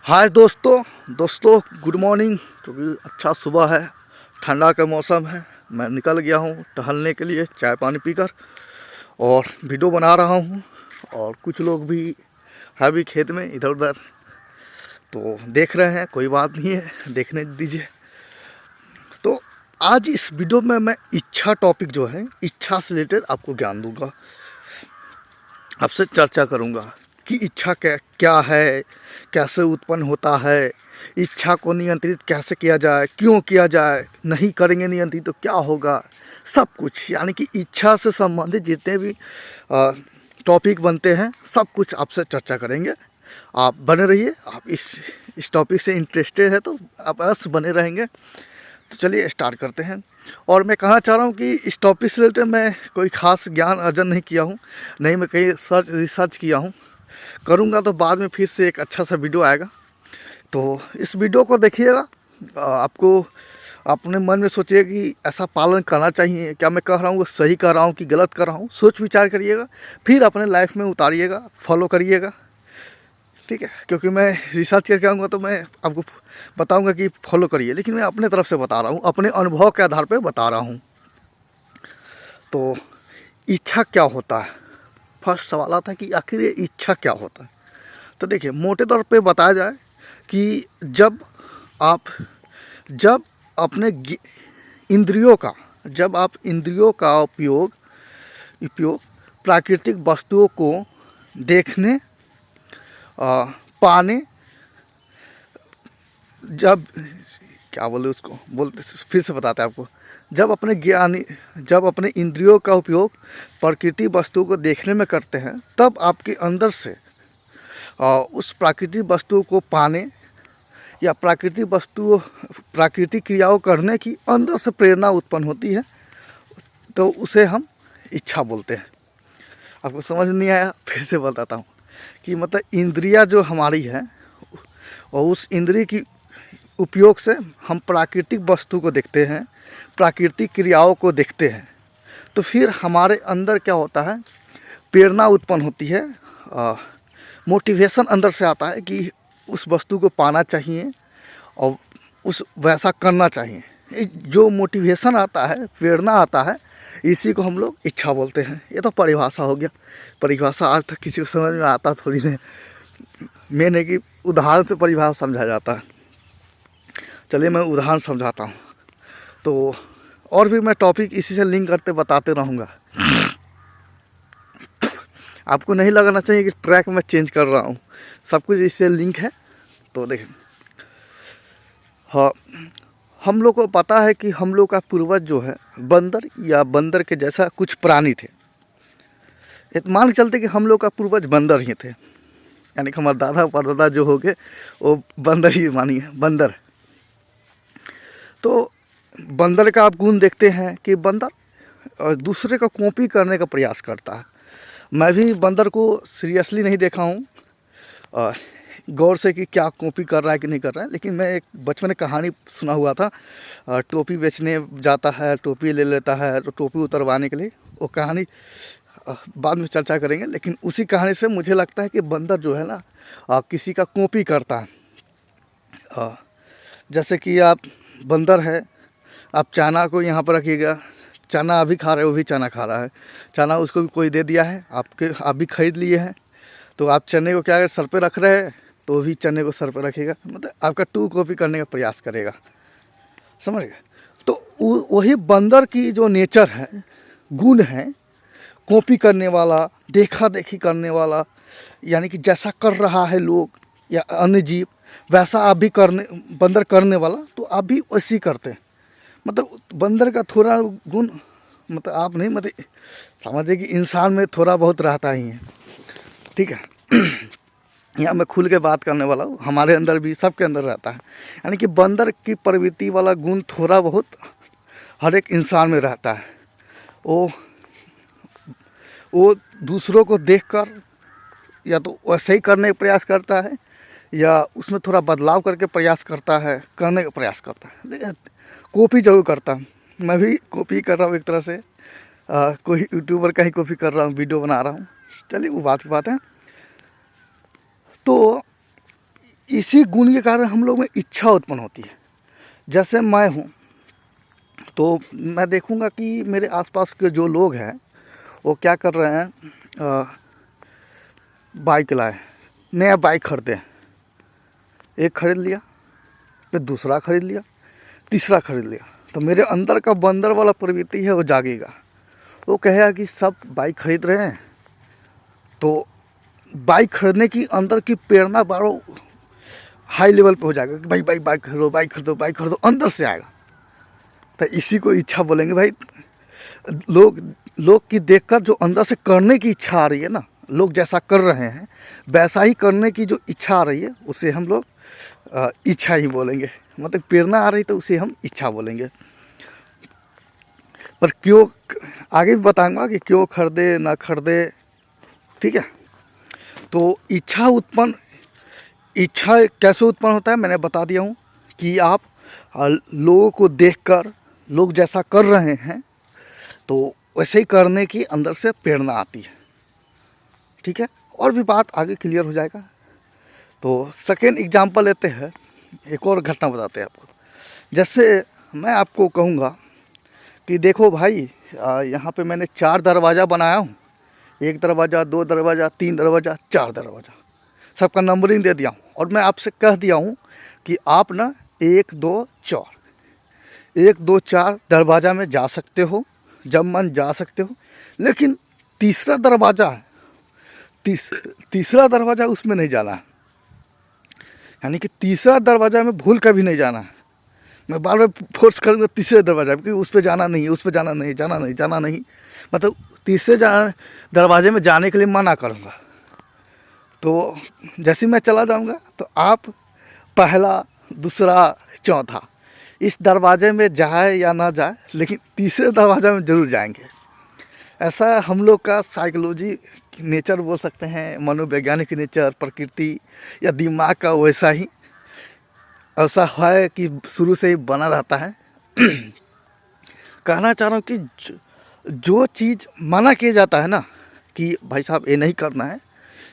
हाय दोस्तों दोस्तों good morning. क्योंकि अच्छा सुबह है, ठंडा का मौसम है। मैं निकल गया हूँ टहलने के लिए चाय पानी पीकर और वीडियो बना रहा हूँ। और कुछ लोग भी है भी खेत में इधर उधर, तो देख रहे हैं। कोई बात नहीं है, देखने दीजिए। तो आज इस वीडियो में मैं इच्छा टॉपिक जो है, इच्छा से रिलेटेड आपको ज्ञान दूंगा, आपसे चर्चा करूंगा कि इच्छा क्या क्या है, कैसे उत्पन्न होता है, इच्छा को नियंत्रित कैसे किया जाए, क्यों किया जाए, नहीं करेंगे नियंत्रित तो क्या होगा, सब कुछ। यानी कि इच्छा से संबंधित जितने भी टॉपिक बनते हैं सब कुछ आपसे चर्चा करेंगे। आप बने रहिए। आप इस टॉपिक से इंटरेस्टेड है तो आप अवश्य बने रहेंगे। तो चलिए स्टार्ट करते हैं। और मैं कहना चाह रहा हूँ कि इस टॉपिक से रिलेटेड मैं कोई ख़ास ज्ञान अर्जन नहीं किया हूँ, नहीं मैं कहीं रिसर्च किया हूँ। करूँगा तो बाद में फिर से एक अच्छा सा वीडियो आएगा। तो इस वीडियो को देखिएगा। आपको अपने मन में सोचिए कि ऐसा पालन करना चाहिए, क्या मैं कह रहा हूँ वो सही कर रहा हूँ कि गलत कर रहा हूँ, सोच विचार करिएगा, फिर अपने लाइफ में उतारिएगा, फॉलो करिएगा। ठीक है, क्योंकि मैं रिसर्च करके आऊँगा तो मैं आपको बताऊँगा कि फॉलो करिए, लेकिन मैं अपने तरफ से बता रहा हूँ, अपने अनुभव के आधार पर बता रहा हूँ। तो इच्छा क्या होता है, फर्स्ट सवाल आता है कि आखिर ये इच्छा क्या होता है। तो देखिए, मोटे तौर पे बताया जाए कि आप जब अपने इंद्रियों का जब आप इंद्रियों का उपयोग प्राकृतिक वस्तुओं को देखने, पाने, जब क्या बोले उसको बोलते, फिर से बताते हैं आपको। जब अपने इंद्रियों का उपयोग प्रकृति वस्तु को देखने में करते हैं, तब आपके अंदर से उस प्राकृतिक वस्तु को पाने या प्राकृतिक क्रियाओं करने की अंदर से प्रेरणा उत्पन्न होती है। तो उसे हम इच्छा बोलते हैं। आपको समझ नहीं आया, फिर से बताता हूँ कि मतलब इंद्रियां जो हमारी है, और उस इंद्रिय की उपयोग से हम प्राकृतिक वस्तु को देखते हैं, प्राकृतिक क्रियाओं को देखते हैं। तो फिर हमारे अंदर क्या होता है, प्रेरणा उत्पन्न होती है, मोटिवेशन अंदर से आता है कि उस वस्तु को पाना चाहिए और उस वैसा करना चाहिए। जो मोटिवेशन आता है, प्रेरणा आता है, इसी को हम लोग इच्छा बोलते हैं। ये तो परिभाषा हो गया। परिभाषा आज तक किसी को समझ में आता थोड़ी नहीं, मेन है कि उदाहरण से परिभाषा समझा जाता है। चलिए मैं उदाहरण समझाता हूँ। तो और भी मैं टॉपिक इसी से लिंक करते बताते रहूँगा। आपको नहीं लगाना चाहिए कि ट्रैक में चेंज कर रहा हूँ, सब कुछ इससे लिंक है। तो देखें, हाँ, हम लोग को पता है कि हम लोग का पूर्वज जो है बंदर या बंदर के जैसा कुछ प्राणी थे। मान के चलते कि हम लोग का पूर्वज बंदर ही थे, यानी कि हमारे दादा परदादा जो हो गए वो बंदर ही मानिए, बंदर। तो बंदर का आप गुण देखते हैं कि बंदर दूसरे का कॉपी करने का प्रयास करता है। मैं भी बंदर को सीरियसली नहीं देखा हूँ गौर से कि क्या कॉपी कर रहा है कि नहीं कर रहा है, लेकिन मैं एक बचपन में कहानी सुना हुआ था। टोपी बेचने जाता है, टोपी ले लेता है, तो टोपी उतरवाने के लिए, वो कहानी बाद में चर्चा करेंगे। लेकिन उसी कहानी से मुझे लगता है कि बंदर जो है ना, किसी का कॉपी करता है। जैसे कि आप बंदर है, आप चना को यहाँ पर रखिएगा, चना अभी खा रहे हो, वो भी चना खा रहा है, चना उसको भी कोई दे दिया है, आप भी खरीद लिए हैं, तो आप चने को क्या अगर सर पे रख रहे हैं तो वो भी चने को सर पे रखेगा, मतलब आपका टू कॉपी करने का प्रयास करेगा। समझ गए? तो वही बंदर की जो नेचर है, गुण है, कॉपी करने वाला, देखा देखी करने वाला, यानी कि जैसा कर रहा है लोग या अन्य जीव वैसा आप भी बंदर करने वाला, तो आप भी वैसे करते हैं। मतलब बंदर का थोड़ा गुण, मतलब आप नहीं, मतलब समझिए कि इंसान में थोड़ा बहुत रहता ही है। ठीक है, यहाँ मैं खुल के बात करने वाला हूँ, हमारे अंदर भी, सबके अंदर रहता है। यानी कि बंदर की प्रवृत्ति वाला गुण थोड़ा बहुत हर एक इंसान में रहता है। वो दूसरों को देखकर या तो वैसे ही करने का प्रयास करता है, या उसमें थोड़ा बदलाव करके प्रयास करता है, करने का प्रयास करता है। लेकिन कॉपी जरूर करता हूँ, मैं भी कॉपी कर रहा हूँ एक तरह से। कोई यूट्यूबर का ही कॉपी कर रहा हूँ, वीडियो बना रहा हूँ। चलिए वो बात की बात है। तो इसी गुण के कारण हम लोग में इच्छा उत्पन्न होती है। जैसे मैं हूँ तो मैं देखूँगा कि मेरे आसपास के जो लोग हैं वो क्या कर रहे हैं, बाइक लाए, नया बाइक खरीदे, एक खरीद लिया, फिर दूसरा खरीद लिया, तीसरा खरीद लिया, तो मेरे अंदर का बंदर वाला प्रवृत्ति है वो जागेगा। वो कहेगा कि सब बाइक खरीद रहे हैं तो बाइक खरीदने की अंदर की प्रेरणा बारो हाई लेवल पे हो जाएगा कि भाई भाई बाइक खरीदो, बाइक खरीदो, बाइक खरीदो, अंदर से आएगा। तो इसी को इच्छा बोलेंगे भाई। लोग की देखकर जो अंदर से करने की इच्छा आ रही है ना, लोग जैसा कर रहे हैं वैसा ही करने की जो इच्छा आ रही है उसे हम लोग इच्छा ही बोलेंगे। मतलब प्रेरणा आ रही तो उसे हम इच्छा बोलेंगे। पर क्यों, आगे भी बताऊंगा कि क्यों खरीदे ना खरीदे, ठीक है। तो इच्छा कैसे उत्पन्न होता है मैंने बता दिया हूँ कि आप लोगों को देखकर लोग जैसा कर रहे हैं तो वैसे ही करने की अंदर से प्रेरणा आती है, ठीक है। और भी बात आगे क्लियर हो जाएगा। तो सेकेंड एग्जांपल लेते हैं, एक और घटना बताते हैं आपको। जैसे मैं आपको कहूँगा कि देखो भाई, यहाँ पे मैंने 4 दरवाज़ा बनाया हूँ, 1 दरवाज़ा, 2 दरवाज़ा, 3 दरवाज़ा, 4 दरवाज़ा, सबका नंबरिंग दे दिया हूँ। और मैं आपसे कह दिया हूँ कि आप ना 1 2 4 दरवाज़ा में जा सकते हो, जब मन जा सकते हो। लेकिन तीसरा दरवाज़ा है, तीसरा दरवाज़ा उसमें नहीं जाना है। यानी कि तीसरा दरवाज़ा में भूल कभी नहीं जाना है। मैं बार बार फोर्स करूँगा तीसरे दरवाज़ा, क्योंकि उस पर जाना नहीं है, उस पर जाना नहीं, जाना नहीं, मतलब तीसरे दरवाजे में जाने के लिए मना करूँगा। तो जैसे मैं चला जाऊँगा तो आप पहला, दूसरा, चौथा इस दरवाजे में जाए या ना जाए, लेकिन तीसरे दरवाजे में ज़रूर जाएंगे। ऐसा हम लोग का साइकोलॉजी नेचर बोल सकते हैं, मनोवैज्ञानिक नेचर, प्रकृति या दिमाग का वैसा ही ऐसा है कि शुरू से ही बना रहता है। कहना चाह रहा हूँ कि जो चीज़ मना किया जाता है ना कि भाई साहब ये नहीं करना है,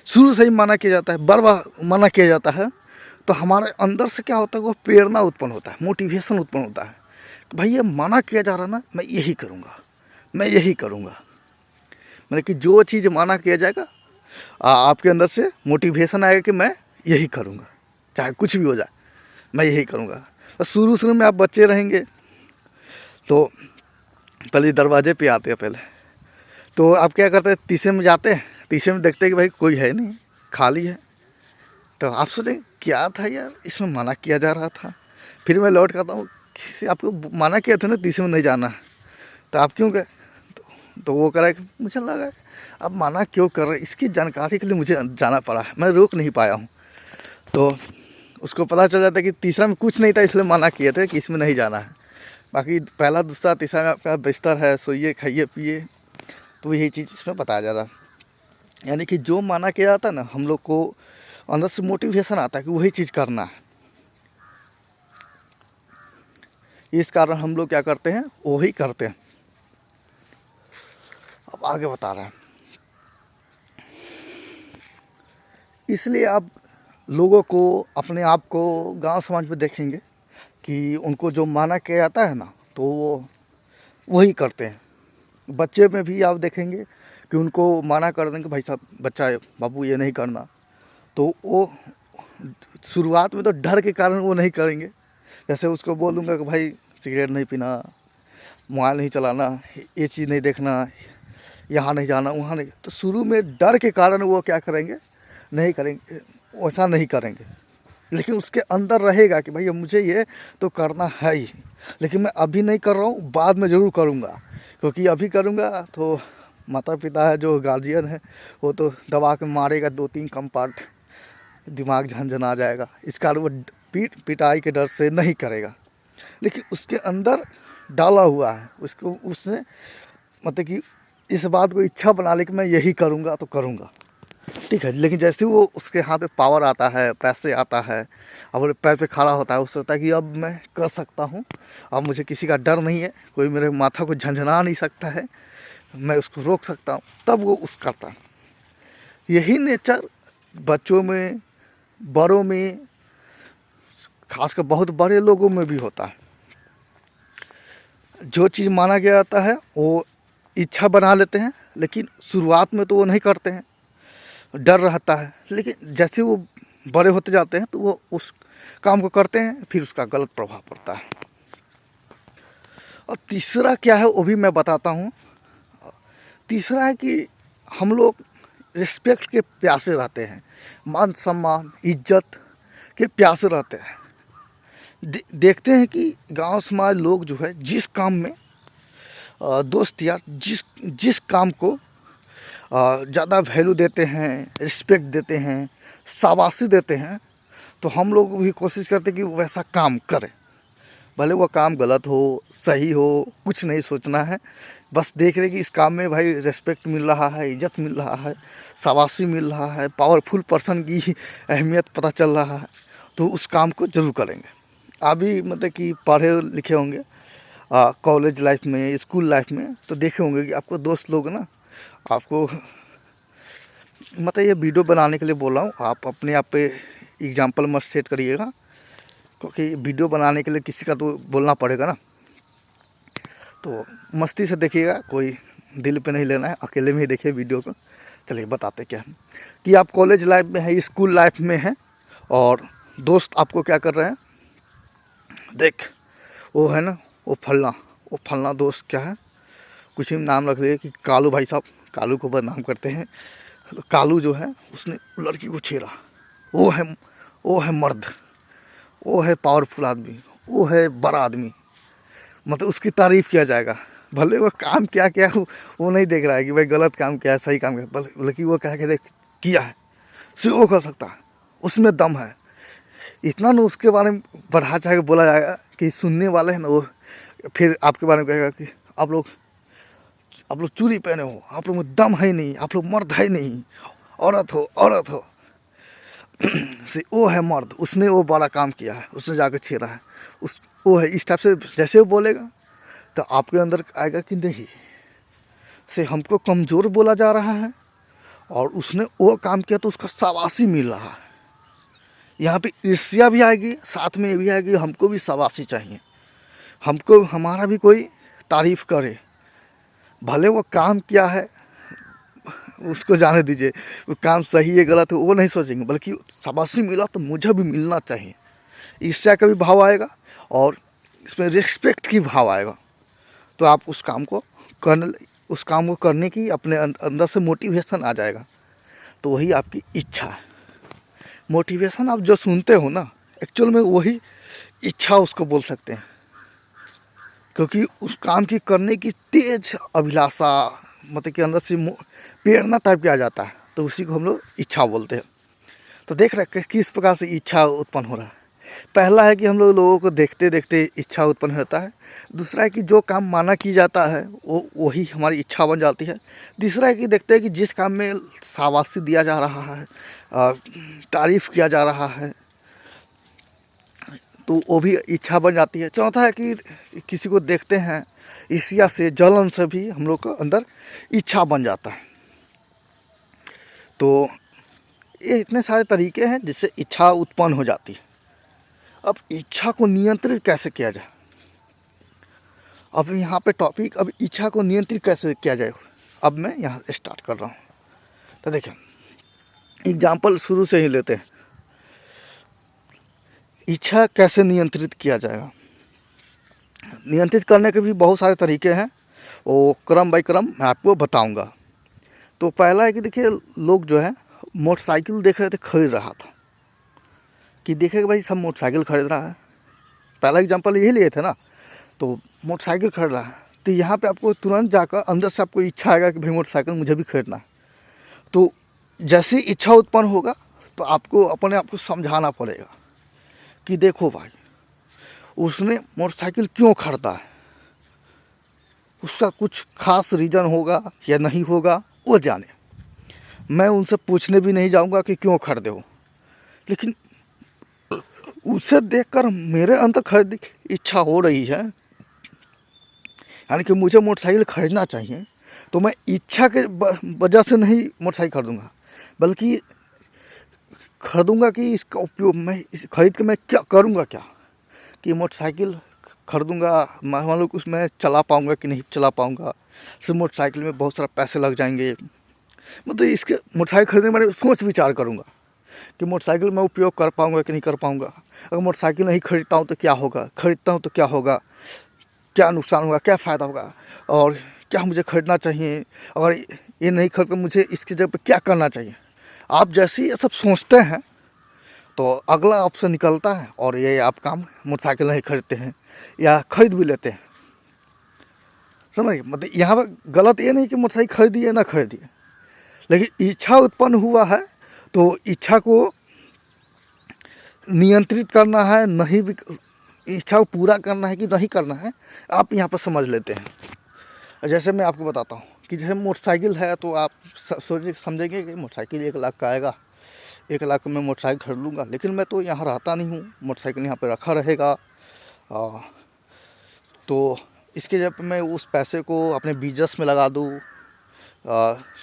शुरू से ही मना किया जाता है, बार बार मना किया जाता है, तो हमारे अंदर से क्या होता है, वो प्रेरणा उत्पन्न होता है, मोटिवेशन उत्पन्न होता है कि भाई ये मना किया जा रहा ना, मैं यही करूँगा, मैं यही करूँगा। मतलब कि जो चीज़ मना किया जाएगा आपके अंदर से मोटिवेशन आएगा कि मैं यही करूँगा, चाहे कुछ भी हो जाए मैं यही करूँगा। तो शुरू में आप बच्चे रहेंगे तो पहले दरवाजे पे आते हैं, पहले तो आप क्या करते हैं, तीसरे में जाते हैं, तीसरे में देखते हैं कि भाई कोई है नहीं, खाली है। तो आप सोचें क्या था यार, इसमें मना किया जा रहा था। फिर मैं लौट करता हूँ, किसी आपको मना किया था ना तीसरे में नहीं जाना, तो आप क्यों गए? तो वो कह रहा है कि मुझे लगा अब मना क्यों कर रहे, इसकी जानकारी के लिए मुझे जाना पड़ा, मैं रोक नहीं पाया हूँ। तो उसको पता चल जाता है कि तीसरा में कुछ नहीं था, इसलिए मना किए थे कि इसमें नहीं जाना है। बाकी पहला, दूसरा, तीसरा में आपका बिस्तर है, सोइए, खाइए, पिए। तो यही चीज़ इसमें बताया जा रहा है। यानी कि जो माना किया जाता है ना, हम लोग को अंदर से मोटिवेशन आता है कि वही चीज़ करना है। इस कारण हम लोग क्या करते हैं, वही करते हैं। अब आगे बता रहे हैं, इसलिए आप लोगों को, अपने आप को गांव समाज में देखेंगे कि उनको जो माना किया जाता है ना, तो वो वही करते हैं। बच्चे में भी आप देखेंगे कि उनको माना कर देंगे, भाई साहब बच्चा बाबू ये नहीं करना, तो वो शुरुआत में तो डर के कारण वो नहीं करेंगे। जैसे उसको बोलूँगा कि भाई सिगरेट नहीं पीना, मोबाइल नहीं चलाना, ये चीज़ नहीं देखना, यहाँ नहीं जाना, वहाँ नहीं, तो शुरू में डर के कारण वो क्या करेंगे, नहीं करेंगे, वैसा नहीं करेंगे। लेकिन उसके अंदर रहेगा कि भाई मुझे ये तो करना है ही, लेकिन मैं अभी नहीं कर रहा हूँ, बाद में ज़रूर करूँगा, क्योंकि अभी करूँगा तो माता पिता है, जो गार्जियन है, वो तो दबा के मारेगा, 2-3 कंपार्ट, दिमाग झंझना जाएगा। इस कारण वो पिटाई के डर से नहीं करेगा। लेकिन उसके अंदर डाला हुआ है, उसको उसने मतलब कि इस बात को इच्छा बना ले कि मैं यही करूँगा तो करूँगा, ठीक है। लेकिन जैसे वो उसके हाथ में पावर आता है, पैसे आता है, अब पैर पे खड़ा होता है, उससे होता है कि अब मैं कर सकता हूँ, अब मुझे किसी का डर नहीं है, कोई मेरे माथा को झंझना नहीं सकता है, मैं उसको रोक सकता हूँ, तब वो उस करता है। यही नेचर बच्चों में, बड़ों में, खासकर बहुत बड़े लोगों में भी होता है। जो चीज़ माना गया जाता है वो इच्छा बना लेते हैं, लेकिन शुरुआत में तो वो नहीं करते हैं, डर रहता है। लेकिन जैसे वो बड़े होते जाते हैं तो वो उस काम को करते हैं, फिर उसका गलत प्रभाव पड़ता है। और तीसरा क्या है वो भी मैं बताता हूँ। तीसरा है कि हम लोग रिस्पेक्ट के प्यासे रहते हैं, मान सम्मान इज्जत के प्यासे रहते हैं। देखते हैं कि गांव समाज लोग जो है जिस काम में दोस्त यार जिस काम को ज़्यादा वैल्यू देते हैं, रिस्पेक्ट देते हैं, शाबाशी देते हैं, तो हम लोग भी कोशिश करते हैं कि वैसा काम करें। भले वो काम गलत हो सही हो, कुछ नहीं सोचना है, बस देख रहे कि इस काम में भाई रिस्पेक्ट मिल रहा है, इज्जत मिल रहा है, शाबाशी मिल रहा है, पावरफुल पर्सन की अहमियत पता चल रहा है, तो उस काम को ज़रूर करेंगे। आप भी मतलब कि पढ़े लिखे होंगे कॉलेज लाइफ में, स्कूल लाइफ में, तो देखे होंगे कि आपको दोस्त लोग ना आपको मतलब ये वीडियो बनाने के लिए बोल रहा हूँ, आप अपने आप पे एग्जाम्पल मत सेट करिएगा, क्योंकि वीडियो बनाने के लिए किसी का तो बोलना पड़ेगा ना। तो मस्ती से देखिएगा, कोई दिल पे नहीं लेना है, अकेले में ही देखिए वीडियो को। चलिए बताते क्या है कि आप कॉलेज लाइफ में है, स्कूल लाइफ में है, और दोस्त आपको क्या कर रहे हैं, देख वो है ना वो फलना दोस्त क्या है, कुछ ही नाम रख दिए कि कालू भाई साहब, कालू को बदनाम करते हैं। तो कालू जो है उसने लड़की को छेड़ा, वो है मर्द, वो है पावरफुल आदमी, वो है बड़ा आदमी, मतलब उसकी तारीफ़ किया जाएगा। भले वो काम क्या क्या वो नहीं देख रहा है कि भाई गलत काम क्या है सही काम क्या है, बल्कि वो कह के देख किया है, सिर्फ वो कर सकता है, उसमें दम है। इतना ना उसके बारे में बढ़ा चाहे बोला जाएगा कि सुनने वाले हैं ना वो फिर आपके बारे में कहेगा कि आप लोग चूड़ी पहने हो, आप लोग में दम है नहीं, आप लोग मर्द है नहीं, औरत हो। वो है मर्द, उसने वो बड़ा काम किया है, उसने जाकर छेड़ा है, वो है। इस टाइप से जैसे वो बोलेगा तो आपके अंदर आएगा कि नहीं से हमको कमज़ोर बोला जा रहा है, और उसने वो काम किया तो उसका शाबाशी मिल रहा है। यहाँ पे ईर्ष्या भी आएगी, साथ में ये भी आएगी हमको भी शाबाशी चाहिए, हमको हमारा भी कोई तारीफ़ करे। भले वो काम क्या है उसको जाने दीजिए, वो काम सही है गलत है वो नहीं सोचेंगे, बल्कि शाबाशी मिला तो मुझे भी मिलना चाहिए, ईर्ष्या का भी भाव आएगा और इसमें रिस्पेक्ट की भाव आएगा। तो आप उस काम को करने की अपने अंदर से मोटिवेशन आ जाएगा। तो वही आपकी इच्छा है। मोटिवेशन आप जो सुनते हो ना, एक्चुअल में वही इच्छा उसको बोल सकते हैं, क्योंकि उस काम की करने की तेज अभिलाषा मतलब कि अंदर से प्रेरणा टाइप किया जाता है, तो उसी को हम लोग इच्छा बोलते हैं। तो देख रहे हैं किस प्रकार से इच्छा उत्पन्न हो रहा है। पहला है कि हम लोगों को देखते देखते इच्छा उत्पन्न होता है। दूसरा है कि जो काम माना की जाता है वो वही हमारी इच्छा बन जाती है। तीसरा है कि देखते हैं कि जिस काम में शाबाशी दिया जा रहा है, तारीफ़ किया जा रहा है, तो वो भी इच्छा बन जाती है। चौथा है कि किसी को देखते हैं ईर्ष्या से, जलन से भी हम लोग को अंदर इच्छा बन जाता है। तो ये इतने सारे तरीके हैं जिससे इच्छा उत्पन्न हो जाती है। अब इच्छा को नियंत्रित कैसे किया जाए, अब यहाँ पे टॉपिक, अब इच्छा को नियंत्रित कैसे किया जाए, अब मैं यहाँ स्टार्ट कर रहा हूँ। तो देखिए एग्जाम्पल शुरू से ही लेते हैं, इच्छा कैसे नियंत्रित किया जाएगा। नियंत्रित करने के भी बहुत सारे तरीके हैं, वो क्रम बाई क्रम मैं आपको बताऊंगा। तो पहला है कि देखिए लोग जो है मोटरसाइकिल देख रहे थे, खरीद रहा था, कि देखे कि भाई सब मोटरसाइकिल खरीद रहा है, पहला एग्जांपल यही लिए थे ना, तो मोटरसाइकिल खरीद रहा है, तो यहाँ पे आपको तुरंत जाकर अंदर से आपको इच्छा आएगा कि भाई मोटरसाइकिल मुझे भी खरीदना है। तो जैसी इच्छा उत्पन्न होगा तो आपको अपने आप को समझाना पड़ेगा कि देखो भाई उसने मोटरसाइकिल क्यों खरीदा है, उसका कुछ खास रीज़न होगा या नहीं होगा वो जाने, मैं उनसे पूछने भी नहीं जाऊंगा कि क्यों खरीदे हो, लेकिन उसे देखकर मेरे अंदर खरीदने की इच्छा हो रही है, यानी कि मुझे मोटरसाइकिल खरीदना चाहिए, तो मैं इच्छा के वजह से नहीं मोटरसाइकिल खरीदूँगा, बल्कि खरीदूँगा कि इसका उपयोग मैं इस खरीद के मैं क्या करूँगा क्या, कि मोटरसाइकिल खरीदूँगा, मान लो उसमें चला पाऊँगा कि नहीं चला पाऊँगा, सिर्फ मोटरसाइकिल में बहुत सारा पैसे लग जाएंगे। मतलब इसके मोटरसाइकिल खरीदने के बारे में सोच विचार करूँगा कि मोटरसाइकिल मैं उपयोग कर पाऊँगा कि नहीं कर पाऊँगा। अगर मोटरसाइकिल नहीं खरीदता हूँ तो क्या होगा, खरीदता हूँ तो क्या होगा, क्या नुकसान होगा, क्या फ़ायदा होगा, और क्या मुझे खरीदना चाहिए, और ये नहीं खरीद कर मुझे इसकी जगह पे क्या करना चाहिए। आप जैसे ही ये सब सोचते हैं तो अगला ऑप्शन निकलता है और ये आप काम मोटरसाइकिल नहीं खरीदते हैं या खरीद भी लेते हैं। समझिए, मतलब यहाँ पर गलत ये नहीं कि मोटरसाइकिल खरीदिए ना खरीदिए, लेकिन इच्छा उत्पन्न हुआ है तो इच्छा को नियंत्रित करना है, नहीं भी इच्छा को पूरा करना है कि नहीं करना है, आप यहाँ पर समझ लेते हैं। जैसे मैं आपको बताता हूँ कि जैसे मोटरसाइकिल है तो आप सोचिए समझेंगे कि मोटरसाइकिल 1 लाख का आएगा, 1 लाख में मैं मोटरसाइकिल खरीद लूँगा, लेकिन मैं तो यहाँ रहता नहीं हूँ, मोटरसाइकिल यहाँ पे रखा रहेगा। तो इसके जब मैं उस पैसे को अपने बिजनेस में लगा दूँ,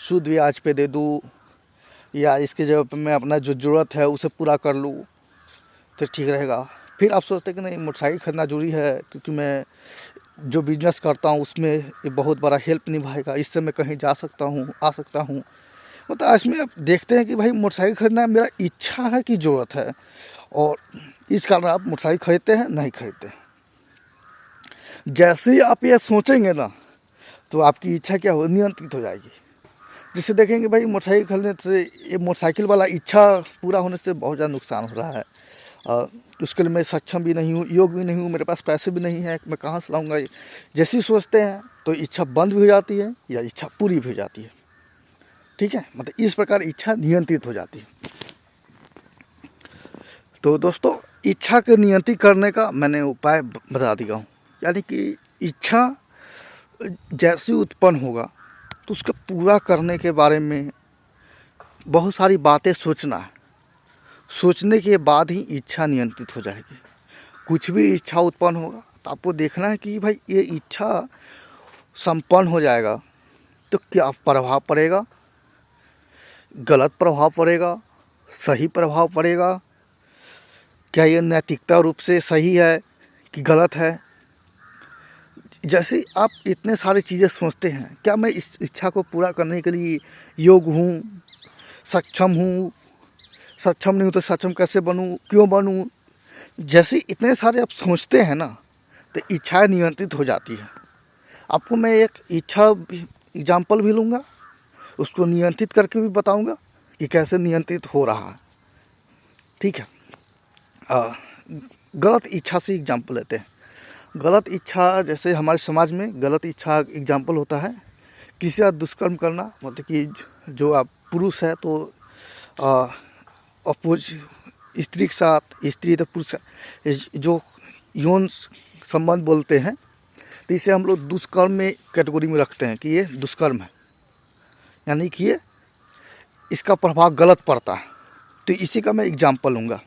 सूद ब्याज पे दे दूँ, या इसके जगह पे मैं अपना जो ज़रूरत है उसे पूरा कर लूँ तो ठीक रहेगा। फिर आप सोचते हैं कि नहीं मोटरसाइकिल खरीदना जरूरी है क्योंकि मैं जो बिजनेस करता हूँ उसमें ये बहुत बड़ा हेल्प निभाएगा, इससे मैं कहीं जा सकता हूँ, आ सकता हूँ। मतलब इसमें आप देखते हैं कि भाई मोटरसाइकिल खरीदना मेरा इच्छा है कि ज़रूरत है, और इस कारण आप मोटरसाइकिल खरीदते हैं नहीं खरीदते। जैसे ही आप ये सोचेंगे ना तो आपकी इच्छा क्या हो, नियंत्रित हो जाएगी। जिससे देखेंगे भाई मोटरसाइकिल खरीदने से, ये मोटरसाइकिल वाला इच्छा पूरा होने से बहुत ज़्यादा नुकसान हो रहा है। उसके लिए मैं सक्षम भी नहीं हूँ, योग भी नहीं हूँ, मेरे पास पैसे भी नहीं है, मैं कहाँ से लाऊंगा। जैसे ही सोचते हैं तो इच्छा बंद भी हो जाती है या इच्छा पूरी भी हो जाती है। ठीक है, मतलब इस प्रकार इच्छा नियंत्रित हो जाती है। तो दोस्तों, इच्छा को नियंत्रित करने का मैंने उपाय बता दिया हूँ। यानी कि इच्छा जैसे उत्पन्न होगा तो उसको पूरा करने के बारे में बहुत सारी बातें सोचना है। सोचने के बाद ही इच्छा नियंत्रित हो जाएगी। कुछ भी इच्छा उत्पन्न होगा तो आपको देखना है कि भाई ये इच्छा संपन्न हो जाएगा तो क्या प्रभाव पड़ेगा, गलत प्रभाव पड़ेगा, सही प्रभाव पड़ेगा, क्या ये नैतिकता रूप से सही है कि गलत है। जैसे आप इतने सारी चीज़ें सोचते हैं, क्या मैं इस इच्छा को पूरा करने के लिए योग्य हूँ, सक्षम हूँ, सक्षम नहीं हूँ तो सक्षम कैसे बनूँ, क्यों बनूँ। जैसे इतने सारे आप सोचते हैं ना तो इच्छाएं नियंत्रित हो जाती है। आपको मैं एक इच्छा एग्जाम्पल भी लूँगा, उसको नियंत्रित करके भी बताऊँगा कि कैसे नियंत्रित हो रहा है। ठीक है, गलत इच्छा से एग्जाम्पल लेते हैं। गलत इच्छा, जैसे हमारे समाज में गलत इच्छा एग्जाम्पल होता है किसी का दुष्कर्म करना। मतलब कि जो आप पुरुष है तो अपोज स्त्री के साथ, स्त्री तो पुरुष, जो यौन संबंध बोलते हैं, तो इसे हम लोग दुष्कर्म में कैटेगरी में रखते हैं कि ये दुष्कर्म है, यानी कि ये इसका प्रभाव गलत पड़ता है। तो इसी का मैं एग्जाम्पल लूँगा।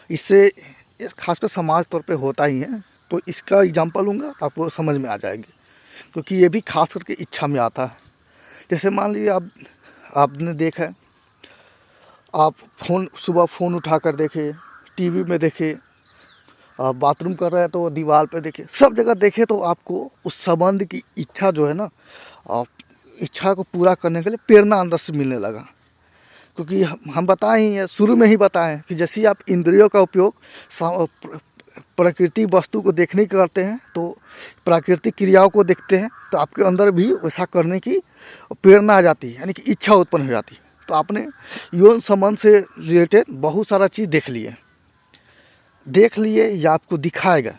इससे खासकर समाज तौर पे होता ही है, तो इसका एग्जाम्पल लूँगा तो आपको समझ में आ जाएगी, क्योंकि ये भी खास करके इच्छा में आता है। जैसे मान लीजिए आपने देखा, आप सुबह फ़ोन उठा कर देखे, टीवी में देखे, बाथरूम कर रहे हैं तो दीवार पे देखे, सब जगह देखे, तो आपको उस संबंध की इच्छा जो है ना, इच्छा को पूरा करने के लिए प्रेरणा अंदर से मिलने लगा। क्योंकि हम बताएं ही, शुरू में ही बताएं कि जैसे आप इंद्रियों का उपयोग प्राकृतिक वस्तु को देखने के करते हैं तो प्राकृतिक क्रियाओं को देखते हैं, तो आपके अंदर भी वैसा करने की प्रेरणा आ जाती है, यानी कि इच्छा उत्पन्न हो जाती है। तो आपने यौन संबंध से रिलेटेड बहुत सारा चीज़ देख लिए या आपको दिखाएगा,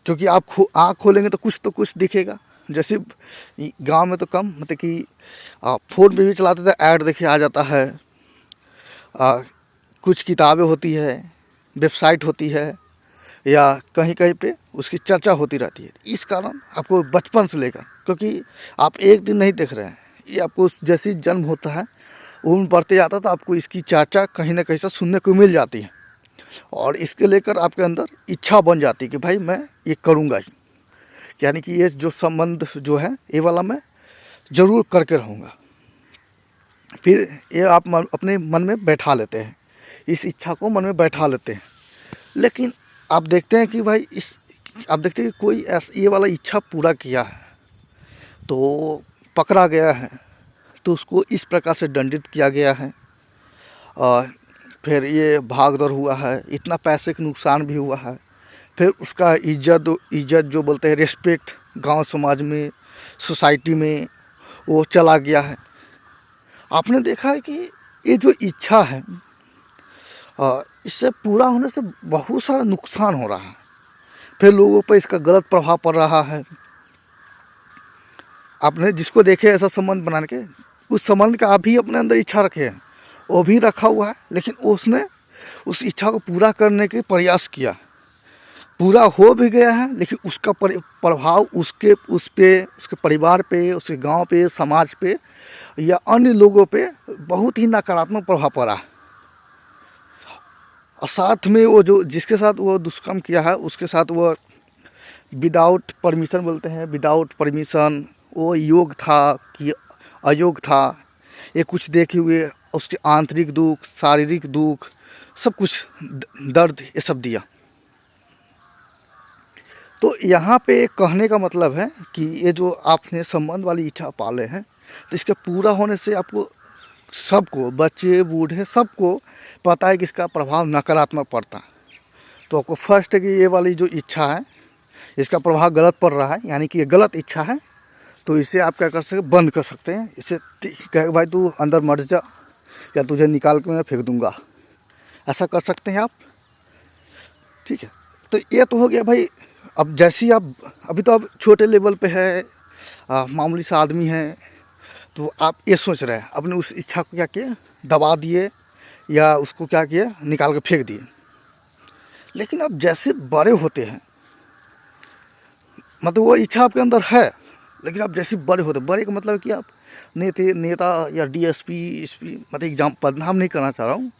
क्योंकि आप आँख खोलेंगे तो कुछ दिखेगा। जैसे गांव में तो कम, मतलब कि फ़ोन पे भी चलाते थे, ऐड देखे आ जाता है, कुछ किताबें होती है, वेबसाइट होती है, या कहीं कहीं पे उसकी चर्चा होती रहती है। इस कारण आपको बचपन से लेकर, क्योंकि आप एक दिन नहीं देख रहे हैं, ये आपको जैसे जन्म होता है उम्र बढ़ते जाता है तो आपको इसकी चर्चा कहीं ना कहीं से सुनने को मिल जाती है, और इसके लेकर आपके अंदर इच्छा बन जाती है कि भाई मैं ये करूँगा ही, यानी कि ये जो संबंध जो है ये वाला मैं ज़रूर करके रहूँगा। फिर ये आप अपने मन में बैठा लेते हैं, इस इच्छा को मन में बैठा लेते हैं। लेकिन आप देखते हैं कि भाई आप देखते हैं कि कोई ऐसा ये वाला इच्छा पूरा किया है तो पकड़ा गया है, तो उसको इस प्रकार से दंडित किया गया है, और फिर ये भाग दौड़ हुआ है, इतना पैसे का नुकसान भी हुआ है, फिर उसका इज्जत जो बोलते हैं रिस्पेक्ट गांव समाज में, सोसाइटी में वो चला गया है। आपने देखा है कि ये जो इच्छा है इससे पूरा होने से बहुत सारा नुकसान हो रहा है, फिर लोगों पर इसका गलत प्रभाव पड़ रहा है। आपने जिसको देखे ऐसा संबंध बनाने के, उस संबंध का आप भी अपने अंदर इच्छा रखे हैं, वो भी रखा हुआ है, लेकिन उसने उस इच्छा को पूरा करने के प्रयास किया, पूरा हो भी गया है, लेकिन उसका प्रभाव उसके परिवार पे, उसके गांव पे, समाज पे या अन्य लोगों पे बहुत ही नकारात्मक प्रभाव पड़ा है। और साथ में वो जो जिसके साथ वो दुष्कर्म किया है उसके साथ वो विदाउट परमिशन बोलते हैं, विदाउट परमिशन वो योग था कि अयोग था, ये कुछ देखे हुए उसके आंतरिक दुख, शारीरिक दुख, सब कुछ दर्द ये सब दिया। तो यहाँ पे कहने का मतलब है कि ये जो आपने संबंध वाली इच्छा पाले हैं, तो इसके पूरा होने से आपको सबको, बच्चे बूढ़े सबको पता है कि इसका प्रभाव नकारात्मक पड़ता है। तो आपको फर्स्ट है कि ये वाली जो इच्छा है इसका प्रभाव गलत पड़ रहा है, यानी कि ये गलत इच्छा है, तो इसे आप क्या कर सकते, बंद कर सकते हैं। इसे कहे भाई तू अंदर मर जा या तुझे निकाल के मैं फेंक दूंगा, ऐसा कर सकते हैं आप। ठीक है, तो ये तो हो गया भाई। अब जैसे ही आप अभी तो आप छोटे लेवल पे है, मामूली सा आदमी है, तो आप ये सोच रहे हैं, अपने उस इच्छा को क्या किया, दबा दिए या उसको क्या किया, निकाल के फेंक दिए। लेकिन अब जैसे बड़े होते हैं, मतलब वो इच्छा आपके अंदर है, लेकिन आप जैसे बड़े का मतलब कि आप नेता या डीएसपी एसपी, मतलब एग्जाम बदनाम नहीं करना चाह रहा हूँ,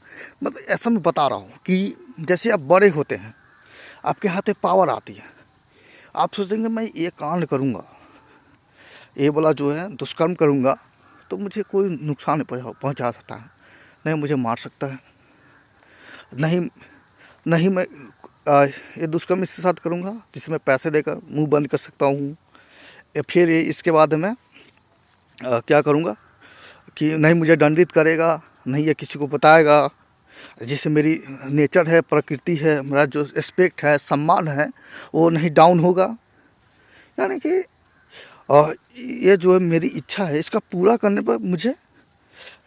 मतलब ऐसा मैं बता रहा हूँ कि जैसे आप बड़े होते हैं, आपके हाथ में पावर आती है, आप सोचेंगे मैं ये कांड करूँगा, ये वाला जो है दुष्कर्म करूँगा तो मुझे कोई नुकसान पहुँचा सकता है, नहीं मुझे मार सकता है, नहीं मैं ये दुष्कर्म इसके साथ करूँगा जिसमें पैसे देकर मुंह बंद कर सकता हूँ, या फिर इसके बाद मैं क्या करूँगा कि नहीं मुझे दंडित करेगा, नहीं ये किसी को बताएगा, जिससे मेरी नेचर है, प्रकृति है, मेरा जो रिस्पेक्ट है, सम्मान है, वो नहीं डाउन होगा। यानी कि ये जो है मेरी इच्छा है, इसका पूरा करने पर मुझे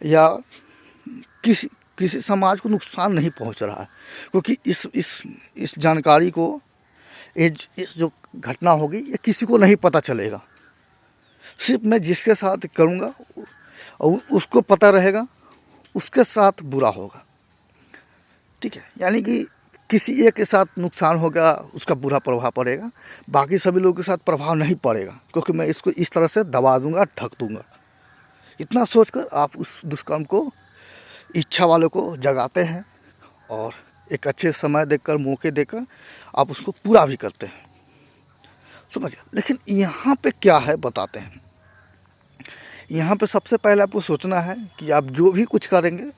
या किसी समाज को नुकसान नहीं पहुंच रहा है, क्योंकि इस जानकारी को, इस जो घटना होगी ये किसी को नहीं पता चलेगा, सिर्फ मैं जिसके साथ करूँगा उसको पता रहेगा, उसके साथ बुरा होगा। ठीक है, यानी कि किसी एक के साथ नुकसान होगा, उसका बुरा प्रभाव पड़ेगा, बाकी सभी लोगों के साथ प्रभाव नहीं पड़ेगा, क्योंकि मैं इसको इस तरह से दबा दूंगा, ढक दूंगा। इतना सोचकर आप उस दुष्कर्म को, इच्छा वालों को जगाते हैं और एक अच्छे समय देकर, मौके देकर आप उसको पूरा भी करते हैं, समझ गए। लेकिन यहाँ पे क्या है बताते हैं। यहाँ पे सबसे पहले आपको सोचना है कि आप जो भी कुछ करेंगे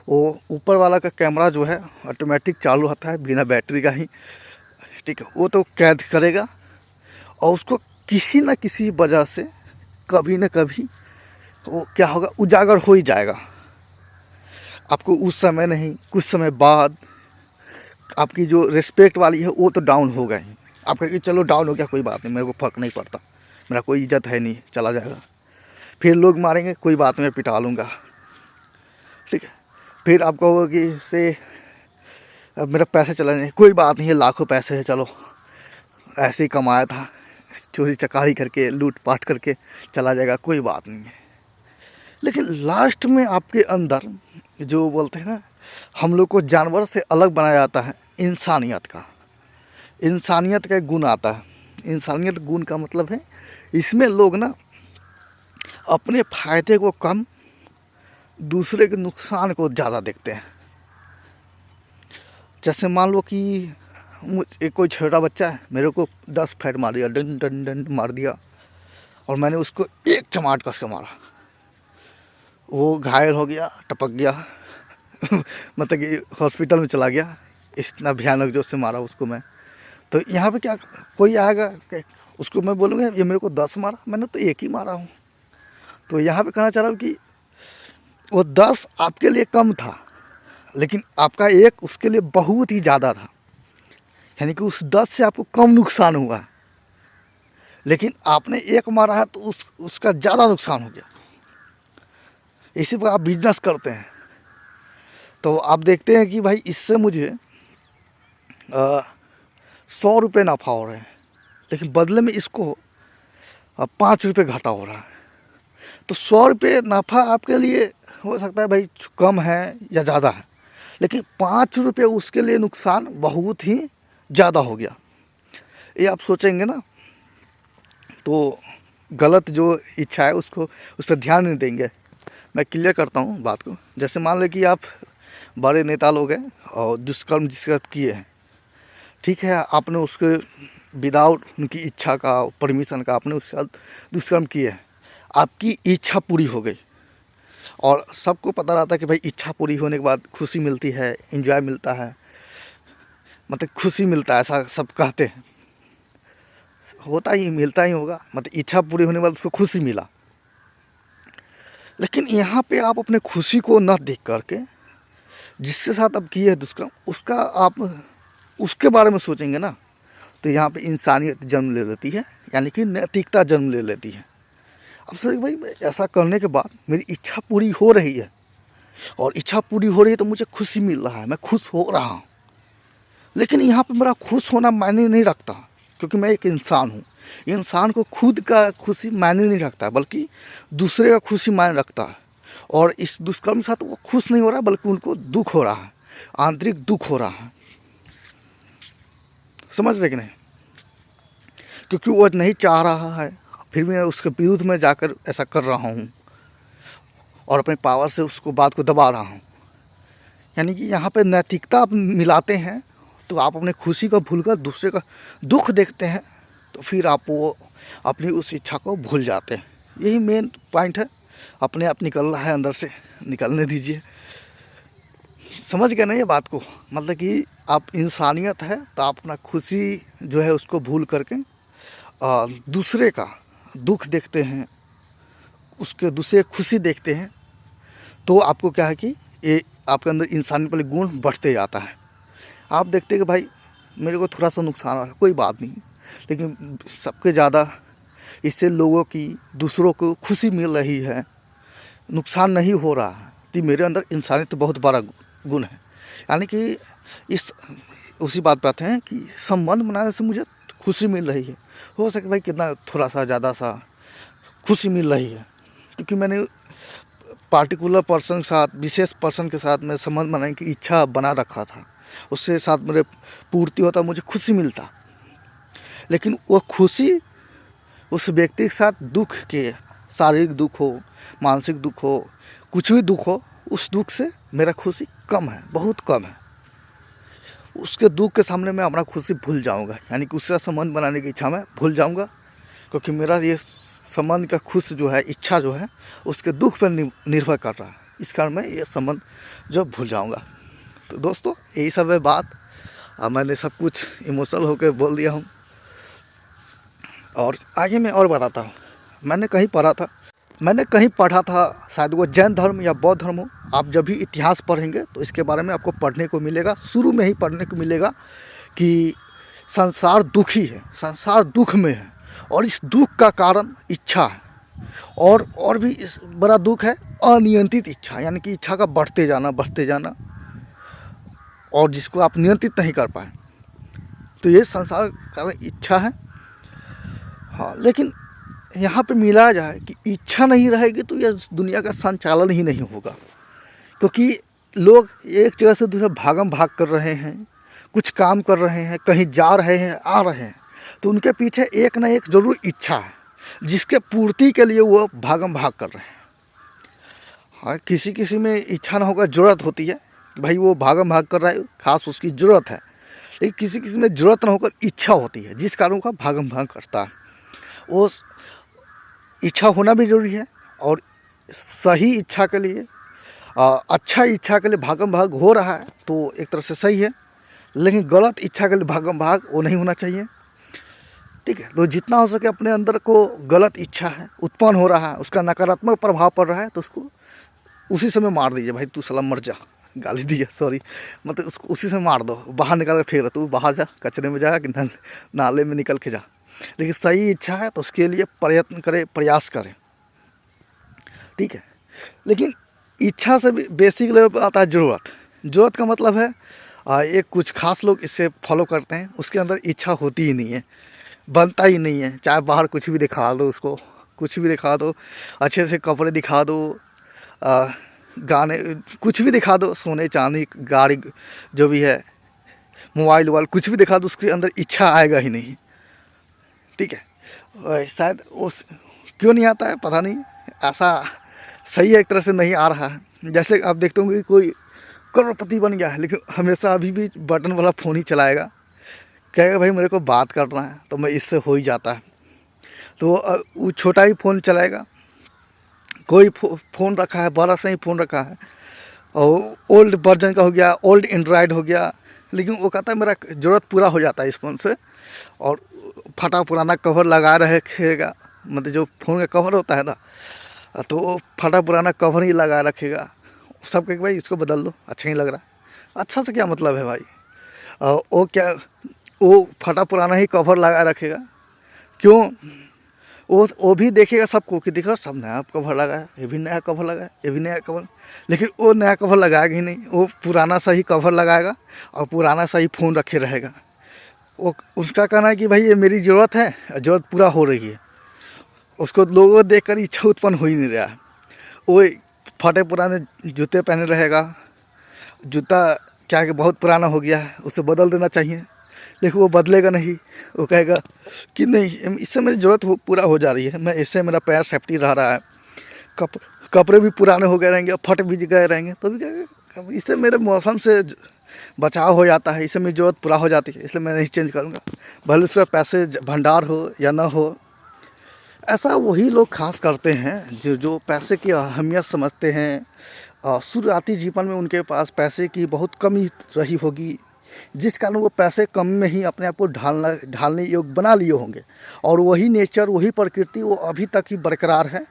वो ऊपर वाला का कैमरा जो है ऑटोमेटिक चालू होता है, बिना बैटरी का ही। ठीक है, वो तो कैद करेगा और उसको किसी न किसी वजह से कभी न कभी वो क्या होगा, उजागर हो ही जाएगा। आपको उस समय नहीं, कुछ समय बाद आपकी जो रिस्पेक्ट वाली है वो तो डाउन हो गई। आप कहेंगे चलो डाउन हो गया, कोई बात नहीं, मेरे को फ़र्क नहीं पड़ता, मेरा कोई इज्जत है नहीं, चला जाएगा। फिर लोग मारेंगे, कोई बात नहीं, मैं पिटा लूँगा। ठीक है, फिर आप कहोगे कि से अब मेरा पैसे चला नहीं, कोई बात नहीं है, लाखों पैसे है, चलो ऐसे ही कमाया था, चोरी चकारी करके, लूट पाट करके चला जाएगा, कोई बात नहीं है। लेकिन लास्ट में आपके अंदर जो बोलते हैं ना, हम लोग को जानवर से अलग बनाया जाता है इंसानियत का एक गुण आता है। इंसानियत गुण का मतलब है, इसमें लोग ना अपने फ़ायदे को कम, दूसरे के नुकसान को ज़्यादा देखते हैं। जैसे मान लो कि मुझे कोई छोटा बच्चा है, मेरे को 10 फैट मार दिया, डन डन डन मार दिया, और मैंने उसको एक चमाट कस के मारा, वो घायल हो गया, टपक गया मतलब कि हॉस्पिटल में चला गया, इतना भयानक जो से मारा उसको मैं। तो यहाँ पे क्या कोई आएगा उसको मैं बोलूँगा ये मेरे को 10 मारा, मैंने तो एक ही मारा हूँ। तो यहाँ पे कहना चाह रहा हूँ कि वो 10 आपके लिए कम था, लेकिन आपका एक उसके लिए बहुत ही ज़्यादा था। यानी कि उस 10 से आपको कम नुकसान हुआ, लेकिन आपने एक मारा है तो उसका ज़्यादा नुकसान हो गया। इसी पर आप बिजनेस करते हैं तो आप देखते हैं कि भाई इससे मुझे 100 रुपये नफ़ा हो रहा है, लेकिन बदले में इसको 5 रुपये घाटा हो रहा है। तो 100 रुपये नफ़ा आपके लिए हो सकता है भाई कम है या ज़्यादा है, लेकिन 5 रुपये उसके लिए नुकसान बहुत ही ज़्यादा हो गया। ये आप सोचेंगे ना तो गलत जो इच्छा है उसको उस पर ध्यान नहीं देंगे। मैं क्लियर करता हूँ बात को। जैसे मान लें कि आप बड़े नेता लोग हैं और दुष्कर्म जिसके साथ किए हैं, ठीक है, आपने उसके विदाउट उनकी इच्छा का परमिशन का आपने उसके साथ दुष्कर्म किए हैं, आपकी इच्छा पूरी हो गई और सबको पता रहता है कि भाई इच्छा पूरी होने के बाद खुशी मिलती है, एंजॉय मिलता है, मतलब खुशी मिलता है, ऐसा सब कहते हैं। होता ही मिलता ही होगा, मतलब इच्छा पूरी होने के बाद उसको खुशी मिला। लेकिन यहाँ पे आप अपने खुशी को न देख करके जिसके साथ आप किए दुष्कर्म उसका आप उसके बारे में सोचेंगे ना, तो यहाँ पे इंसानियत जन्म ले लेती है, यानी कि नैतिकता जन्म ले लेती है। अब सर भाई ऐसा करने के बाद मेरी इच्छा पूरी हो रही है और इच्छा पूरी हो रही है तो मुझे खुशी मिल रहा है, मैं खुश हो रहा हूँ, लेकिन यहाँ पे मेरा खुश होना मायने नहीं रखता, क्योंकि मैं एक इंसान हूँ। इंसान को खुद का खुशी मायने नहीं रखता, बल्कि दूसरे का खुशी मायने रखता है। और इस दुष्कर्म के साथ वो खुश नहीं हो रहा, बल्कि उनको दुख हो रहा है, आंतरिक दुख हो रहा है। समझ रहे कि नहीं? क्योंकि वो नहीं चाह रहा है, फिर मैं उसके विरुद्ध में जाकर ऐसा कर रहा हूँ और अपने पावर से उसको बात को दबा रहा हूँ। यानी कि यहाँ पे नैतिकता आप मिलाते हैं तो आप अपने खुशी को भूलकर दूसरे का दुख देखते हैं, तो फिर आप वो अपनी उस इच्छा को भूल जाते हैं। यही मेन पॉइंट है। अपने आप निकल रहा है, अंदर से निकलने दीजिए। समझ गए ना ये बात को? मतलब कि आप इंसानियत है तो आप अपना खुशी जो है उसको भूल करके दूसरे का दुख देखते हैं, उसके दूसरे खुशी देखते हैं, तो आपको क्या है कि ये आपके अंदर इंसानी वाले गुण बढ़ते जाता है। आप देखते हैं कि भाई मेरे को थोड़ा सा नुकसान आ रहा है, कोई बात नहीं, लेकिन सबके ज़्यादा इससे लोगों की दूसरों को खुशी मिल रही है, नुकसान नहीं हो रहा है, तो मेरे अंदर इंसानियत तो बहुत बड़ा गुण है। यानी कि इस उसी बात पे आते हैं कि संबंध बनाने से मुझे खुशी मिल रही है। हो सके भाई कितना थोड़ा सा ज़्यादा सा खुशी मिल रही है, क्योंकि मैंने पार्टिकुलर पर्सन के साथ, विशेष पर्सन के साथ मैं संबंध बनाने की इच्छा बना रखा था, उससे साथ मेरे पूर्ति होता, मुझे खुशी मिलता। लेकिन वो खुशी उस व्यक्ति के साथ दुख के, शारीरिक दुख हो, मानसिक दुख हो, कुछ भी दुख हो, उस दुख से मेरा खुशी कम है, बहुत कम है। उसके दुख के सामने मैं अपना खुशी भूल जाऊंगा, यानी कि उससे संबंध बनाने की इच्छा मैं भूल जाऊंगा, क्योंकि मेरा ये संबंध का खुश जो है, इच्छा जो है, उसके दुख पर निर्भर कर रहा है। इस कारण मैं ये संबंध जो भूल जाऊंगा। तो दोस्तों यही सब है बात। मैंने सब कुछ इमोशनल होकर बोल दिया हूँ, और आगे मैं और बताता हूँ। मैंने कहीं पढ़ा था, शायद वो जैन धर्म या बौद्ध धर्म हो। आप जब भी इतिहास पढ़ेंगे तो इसके बारे में आपको पढ़ने को मिलेगा, शुरू में ही पढ़ने को मिलेगा कि संसार दुखी है, संसार दुख में है, और इस दुख का कारण इच्छा है। और भी इस बड़ा दुख है अनियंत्रित इच्छा, यानी कि इच्छा का बढ़ते जाना, और जिसको आप नियंत्रित नहीं कर पाए। तो ये संसार का इच्छा है। हाँ, लेकिन यहाँ पे मिला जाए कि इच्छा नहीं रहेगी तो यह दुनिया का संचालन ही नहीं होगा, क्योंकि लोग एक जगह से दूसरे भागम भाग कर रहे हैं, कुछ काम कर रहे हैं, कहीं जा रहे हैं, आ रहे हैं, तो उनके पीछे एक ना एक ज़रूर इच्छा है, जिसके पूर्ति के लिए वो भागम भाग कर रहे हैं। हाँ, किसी में इच्छा ना होकर ज़रूरत होती है कि भाई वो भागम भाग कर रहा है, खास उसकी ज़रूरत है, लेकिन किसी में ज़रूरत ना होकर इच्छा होती है, जिस कारण का भागम भाग करता है। वो इच्छा होना भी ज़रूरी है, और सही इच्छा के लिए, अच्छा इच्छा के लिए भागम भाग हो रहा है तो एक तरह से सही है, लेकिन गलत इच्छा के लिए भागम भाग वो नहीं होना चाहिए। ठीक है, तो जितना हो सके अपने अंदर को गलत इच्छा है उत्पन्न हो रहा है, उसका नकारात्मक प्रभाव पड़ रहा है, तो उसको उसी समय मार दीजिए। भाई तू साला मर जा, गाली दिया सॉरी, मतलब उसको उसी समय मार दो, बाहर निकाल कर फेंक दो, तू बाहर जा, कचरे में जा कि नाले में निकल के जा। लेकिन सही इच्छा है तो उसके लिए प्रयत्न करें, प्रयास करें। ठीक है, लेकिन इच्छा से भी बेसिक लेवल पर आता है ज़रूरत। ज़रूरत का मतलब है एक कुछ खास लोग इससे फॉलो करते हैं, उसके अंदर इच्छा होती ही नहीं है, बनता ही नहीं है। चाहे बाहर कुछ भी दिखा दो उसको, कुछ भी दिखा दो, अच्छे से कपड़े दिखा दो, गाने कुछ भी दिखा दो, सोने चांदी गाड़ी जो भी है, मोबाइल वोबाइल कुछ भी दिखा दो, उसके अंदर इच्छा आएगा ही नहीं। ठीक है, शायद उस क्यों नहीं आता है पता नहीं, ऐसा सही एक तरह से नहीं आ रहा है। जैसे आप देखते होंगे कोई करोड़पति बन गया है, लेकिन हमेशा अभी भी बटन वाला फ़ोन ही चलाएगा, कहेगा भाई मेरे को बात करना है तो मैं इससे हो ही जाता है, तो वो छोटा ही फ़ोन चलाएगा। कोई फ़ोन रखा है, बड़ा सा ही फ़ोन रखा है और ओल्ड वर्जन का हो गया, ओल्ड एंड्रॉयड हो गया, लेकिन वो कहता है मेरा ज़रूरत पूरा हो जाता है इस फ़ोन से, और फटा पुराना कवर लगा रखेगा, मतलब जो फ़ोन का कवर होता है ना, तो वो फटा पुराना कवर ही लगा रखेगा। सब कहेंगे भाई इसको बदल दो, अच्छा ही लग रहा है। अच्छा से क्या मतलब है भाई, वो क्या, वो फटा पुराना ही कवर लगा रखेगा, क्यों? वो भी देखेगा सबको कि देखो सब नया कवर लगा है, ये भी नया कवर लगा है, ये भी नया कवर, लेकिन वो नया कवर लगाएगा ही नहीं, वो पुराना सा ही कवर लगाएगा और पुराना सा ही फ़ोन रखे रहेगा। वो उसका कहना है कि भाई ये मेरी ज़रूरत है, ज़रूरत पूरा हो रही है, उसको लोगों को देख कर इच्छा उत्पन्न हो ही नहीं रहा है। वो फटे पुराने जूते पहने रहेगा, जूता क्या कि बहुत पुराना हो गया है, उसे बदल देना चाहिए, लेकिन वो बदलेगा नहीं। वो कहेगा कि नहीं इससे मेरी ज़रूरत पूरा हो जा रही है, मैं इससे मेरा पैर सेफ्टी रह रहा है, कपड़े भी पुराने हो गए रहेंगे, फट भी गए रहेंगे, तो भी कहेगा इससे मेरे मौसम से बचाव हो जाता है, इससे मेरी ज़रूरत पूरा हो जाती है, इसलिए मैं नहीं चेंज करूँगा, भले उसका पैसे भंडार हो या ना हो। ऐसा वही लोग खास करते हैं जो पैसे की अहमियत समझते हैं। शुरुआती जीवन में उनके पास पैसे की बहुत कमी रही होगी, जिस कारण वो पैसे कम में ही अपने आप को ढालने योग्य बना लिए होंगे, और वही नेचर, वही प्रकृति वो अभी तक ही बरकरार है।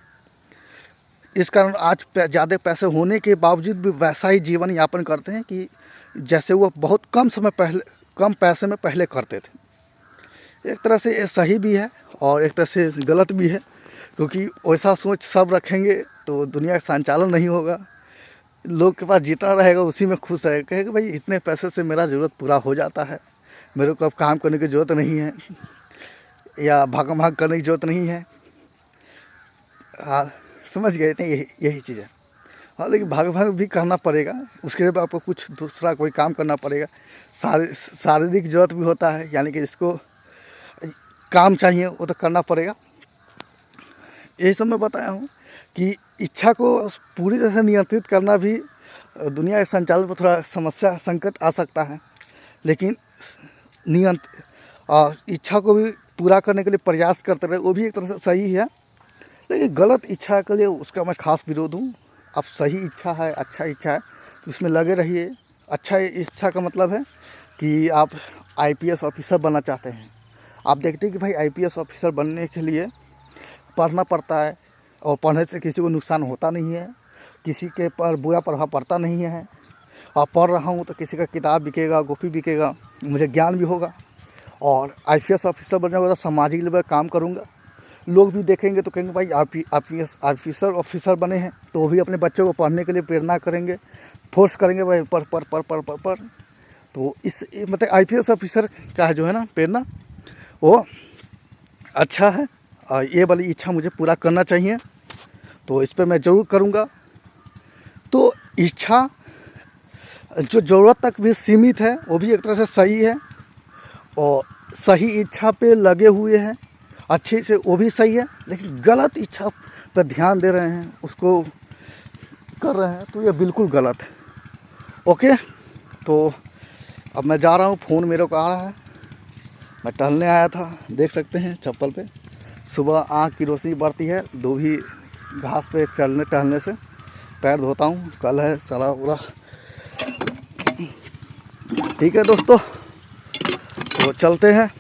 इस कारण आज ज़्यादा पैसे होने के बावजूद भी वैसा ही जीवन यापन करते हैं कि जैसे वो बहुत कम पैसे में पहले करते थे। एक तरह से ये सही भी है और एक तरह से गलत भी है, क्योंकि वैसा सोच सब रखेंगे तो दुनिया का संचालन नहीं होगा। लोग के पास जितना रहेगा उसी में खुश रहेगा, कहेगा भाई इतने पैसे से मेरा ज़रूरत पूरा हो जाता है, मेरे को अब काम करने की ज़रूरत नहीं है या भागम भाग करने की ज़रूरत नहीं है। समझ गए नहीं, यही चीज़ है। हाँ, लेकिन भाग भाग भी करना पड़ेगा, उसके लिए आपको कुछ दूसरा कोई काम करना पड़ेगा। शारीरिक ज़रूरत भी होता है, यानी कि जिसको काम चाहिए वो तो करना पड़ेगा। यही सब मैं बताया हूँ कि इच्छा को पूरी तरह से नियंत्रित करना भी दुनिया के संचालन पर थोड़ा समस्या संकट आ सकता है, लेकिन इच्छा को भी पूरा करने के लिए प्रयास करते रहे, वो भी एक तरह से सही है। लेकिन गलत इच्छा के लिए उसका मैं खास विरोध हूँ। अब सही इच्छा है, अच्छा इच्छा है तो उसमें लगे रहिए। अच्छा इच्छा का मतलब है कि आप IPS ऑफिसर बनना चाहते हैं, आप देखते हैं कि भाई IPS ऑफिसर बनने के लिए पढ़ना पड़ता है, और पढ़ने से किसी को नुकसान होता नहीं है, किसी के पर बुरा प्रभाव पड़ता नहीं है। और पढ़ रहा हूँ तो किसी का किताब बिकेगा, कॉपी बिकेगा, मुझे ज्ञान भी होगा, और IPS ऑफिसर बनने के बाद सामाजिक लेवल काम करूँगा। लोग भी देखेंगे तो कहेंगे भाई IPS ऑफिसर बने हैं, तो वो भी अपने बच्चों को पढ़ने के लिए प्रेरणा करेंगे, फोर्स करेंगे भाई पढ़। तो इस मतलब IPS ऑफिसर का है जो है ना प्रेरणा, वो अच्छा है, और ये वाली इच्छा मुझे पूरा करना चाहिए, तो इस पर मैं ज़रूर करूँगा। तो इच्छा जो ज़रूरत तक भी सीमित है वो भी एक तरह से सही है, और सही इच्छा पे लगे हुए हैं अच्छे से वो भी सही है, लेकिन गलत इच्छा पर ध्यान दे रहे हैं, उसको कर रहे हैं, तो ये बिल्कुल गलत है। ओके, तो अब मैं जा रहा हूँ, फ़ोन मेरे को आ रहा है, मैं टहलने आया था, देख सकते हैं चप्पल पे। सुबह आँख की रोशनी बढ़ती है, घास पे चलने टहलने से पैर धोता हूँ। कल है सड़ा पूरा। ठीक है दोस्तों, तो चलते हैं।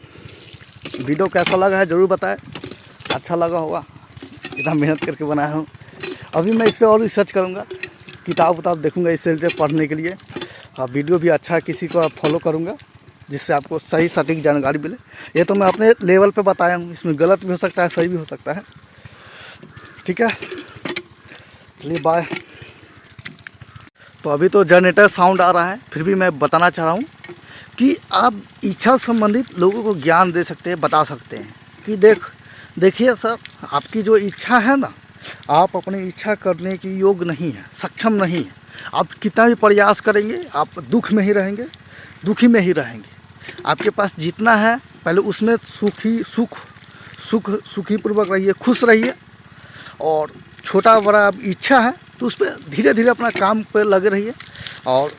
वीडियो कैसा लगा है ज़रूर बताएं। अच्छा लगा होगा, इतना मेहनत करके बनाया हूँ। अभी मैं इस पर और रिसर्च करूँगा, किताब देखूँगा इससे रिलेटेड पढ़ने के लिए। और वीडियो भी अच्छा किसी को फॉलो करूँगा जिससे आपको सही सटीक जानकारी मिले। ये तो मैं अपने लेवल पे बताया हूँ, इसमें गलत भी हो सकता है, सही भी हो सकता है। ठीक है, चलिए बाय। तो अभी तो जनरेटर साउंड आ रहा है, फिर भी मैं बताना चाह रहा हूँ कि आप इच्छा संबंधित लोगों को ज्ञान दे सकते हैं, बता सकते हैं कि देखिए सर, आपकी जो इच्छा है ना, आप अपनी इच्छा करने की योग्य नहीं है, सक्षम नहीं है। आप कितना भी प्रयास करेंगे आप दुख में ही रहेंगे, दुखी में ही रहेंगे। आपके पास जितना है पहले उसमें सुखी पूर्वक रहिए, खुश रहिए। और छोटा बड़ा इच्छा है तो उस पर धीरे धीरे अपना काम पर लगे रहिए और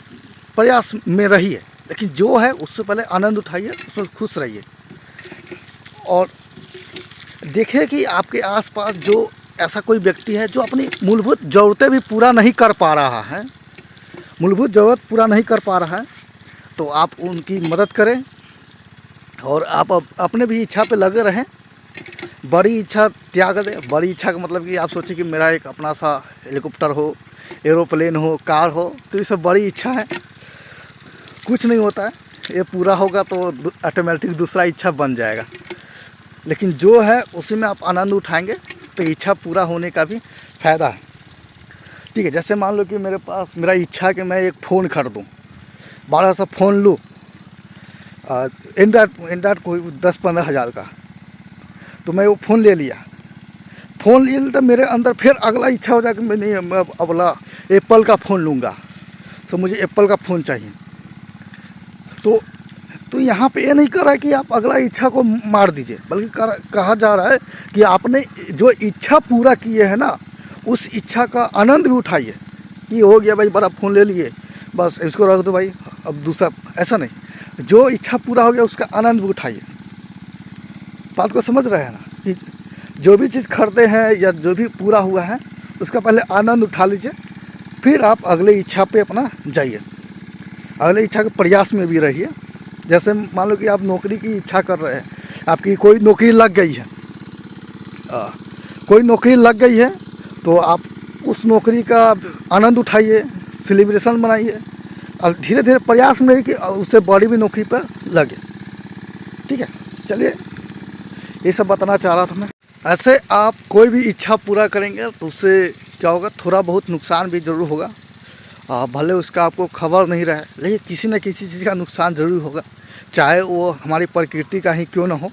प्रयास में रहिए। लेकिन जो है उससे पहले आनंद उठाइए, उसमें खुश रहिए। और देखिए कि आपके आसपास जो ऐसा कोई व्यक्ति है जो अपनी मूलभूत ज़रूरतें भी पूरा नहीं कर पा रहा है, मूलभूत ज़रूरत पूरा नहीं कर पा रहा है, तो आप उनकी मदद करें। और आप अपने भी इच्छा पे लगे रहें। बड़ी इच्छा त्याग दें। बड़ी इच्छा का मतलब कि आप सोचें कि मेरा एक अपना सा हेलीकॉप्टर हो, एरोप्लेन हो, कार हो, तो ये सब बड़ी इच्छा है, कुछ नहीं होता है। ये पूरा होगा तो ऑटोमेटिक दूसरा इच्छा बन जाएगा। लेकिन जो है उसी में आप आनंद उठाएंगे तो इच्छा पूरा होने का भी फ़ायदा है। ठीक है, जैसे मान लो कि मेरे पास मेरा इच्छा है कि मैं एक फ़ोन खरीदूँ, बड़ा सा फ़ोन लूँ, एंड्रॉयड कोई 10-15 हज़ार का। तो मैं वो फ़ोन ले लिया। फ़ोन ले तो मेरे अंदर फिर अगला इच्छा हो जाए कि मैं अगला एप्पल का फ़ोन लूँगा, तो मुझे एप्पल का फ़ोन चाहिए। तो यहाँ पे ये नहीं कर रहा है कि आप अगला इच्छा को मार दीजिए, बल्कि कहा जा रहा है कि आपने जो इच्छा पूरा किए है ना, उस इच्छा का आनंद भी उठाइए। कि हो गया भाई, बड़ा फ़ोन ले लिए, बस इसको रख दो भाई, अब दूसरा। ऐसा नहीं, जो इच्छा पूरा हो गया उसका आनंद भी उठाइए। बात को समझ रहे हैं ना, कि जो भी चीज़ खरीदे हैं या जो भी पूरा हुआ है उसका पहले आनंद उठा लीजिए, फिर आप अगले इच्छा पे अपना जाइए, अगले इच्छा के प्रयास में भी रहिए। जैसे मान लो कि आप नौकरी की इच्छा कर रहे हैं, आपकी कोई नौकरी लग गई है, कोई नौकरी लग गई है, तो आप उस नौकरी का आनंद उठाइए, सेलिब्रेशन बनाइए और धीरे धीरे प्रयास में रहिए कि उससे बड़ी भी नौकरी पर लगे। ठीक है, चलिए ये सब बताना चाह रहा था मैं। ऐसे आप कोई भी इच्छा पूरा करेंगे तो उससे क्या होगा, थोड़ा बहुत नुकसान भी ज़रूर होगा। भले उसका आपको खबर नहीं रहे, लेकिन किसी न किसी चीज़ का नुकसान ज़रूर होगा, चाहे वो हमारी प्रकृति का ही क्यों ना हो।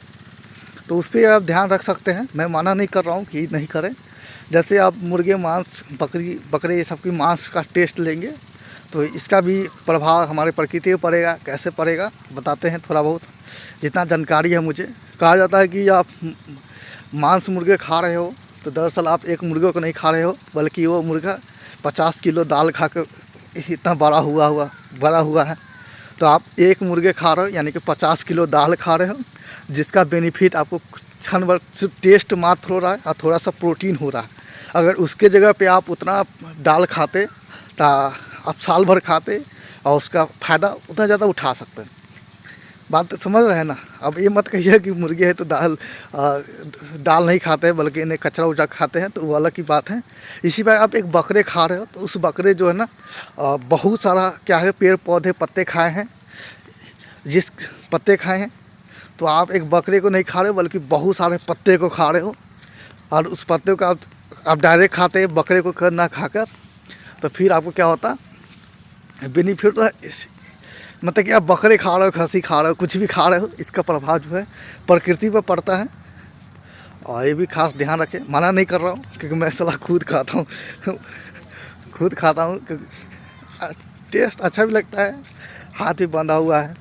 तो उस पर आप ध्यान रख सकते हैं। मैं मना नहीं कर रहा हूँ कि नहीं करें। जैसे आप मुर्गे मांस, बकरे ये सब की मांस का टेस्ट लेंगे तो इसका भी प्रभाव हमारे प्रकृति पर पड़ेगा। कैसे पड़ेगा बताते हैं थोड़ा बहुत, जितना जानकारी है मुझे। कहा जाता है कि आप मांस मुर्गे खा रहे हो तो दरअसल आप एक मुर्गे को नहीं खा रहे हो, बल्कि वो मुर्गा 50 किलो दाल खा कर इतना बड़ा हुआ है। तो आप एक मुर्गे खा रहे हो यानी कि 50 किलो दाल खा रहे हो, जिसका बेनिफिट आपको क्षण भर सिर्फ टेस्ट मात्र हो रहा है और थोड़ा सा प्रोटीन हो रहा है। अगर उसके जगह पे आप उतना दाल खाते तो आप साल भर खाते और उसका फ़ायदा उतना ज़्यादा उठा सकते हैं। बात समझ रहे हैं ना। अब ये मत कहिए कि मुर्गे है तो दाल नहीं खाते बल्कि इन्हें कचरा उचरा खाते हैं, तो वो अलग की बात है। इसी पर आप एक बकरे खा रहे हो तो उस बकरे जो है ना, बहुत सारा क्या है, पेड़ पौधे पत्ते खाए हैं। जिस पत्ते खाए हैं तो आप एक बकरे को नहीं खा रहे हो बल्कि बहुत सारे पत्ते को खा रहे हो। और उस पत्ते को आप डायरेक्ट खाते हैं, बकरे को ना खाकर, तो फिर आपको क्या होता बेनिफिट तो है। मतलब कि आप बकरे खा रहे हो, खसी खा रहे हो, कुछ भी खा रहे हो, इसका प्रभाव जो है प्रकृति पर पड़ता है। और ये भी खास ध्यान रखें। मना नहीं कर रहा हूँ क्योंकि मैं सलाह खुद खाता हूँ क्योंकि टेस्ट अच्छा भी लगता है, हाथ भी बंधा हुआ है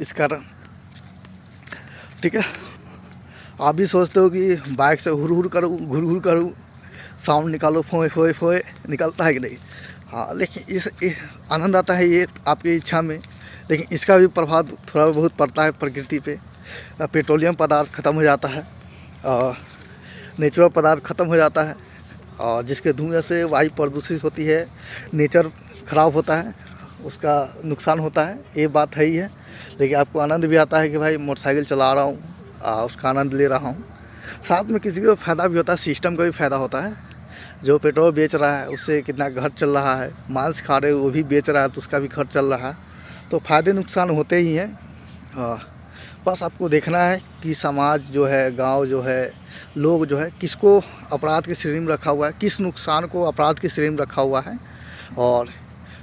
इस कारण। ठीक है, आप भी सोचते हो कि बाइक से हुर करूँ, साउंड निकालो, फोए फोए फोए, निकलता है कि नहीं? हाँ, लेकिन इस आनंद आता है ये आपकी इच्छा में, लेकिन इसका भी प्रभाव थोड़ा बहुत पड़ता है प्रकृति पे। पेट्रोलियम पदार्थ ख़त्म हो जाता है, नेचुरल पदार्थ ख़त्म हो जाता है, और जिसके धुएं से वायु प्रदूषित होती है, नेचर ख़राब होता है, उसका नुकसान होता है, ये बात है ही है। लेकिन आपको आनंद भी आता है कि भाई मोटरसाइकिल चला रहा हूँ, उसका आनंद ले रहा हूँ। साथ में किसी को फ़ायदा भी होता है, सिस्टम का भी फ़ायदा होता है। जो पेट्रोल बेच रहा है उससे कितना घर चल रहा है, मांस खा रहे वो भी बेच रहा है तो उसका भी घर चल रहा है। तो फ़ायदे नुकसान होते ही हैं। बस आपको देखना है कि समाज जो है, गांव जो है, लोग जो है, किसको अपराध की श्रेणी में रखा हुआ है, किस नुकसान को अपराध की श्रेणी में रखा हुआ है और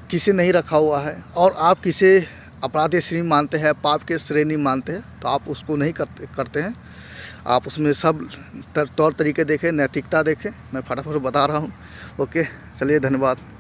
किसे नहीं रखा हुआ है, और आप किसे अपराध की श्रेणी मानते हैं, पाप के श्रेणी मानते हैं, तो आप उसको नहीं करते हैं। आप उसमें सब तौर तरीके देखें, नैतिकता देखें। मैं फटाफट बता रहा हूँ। ओके, चलिए, धन्यवाद।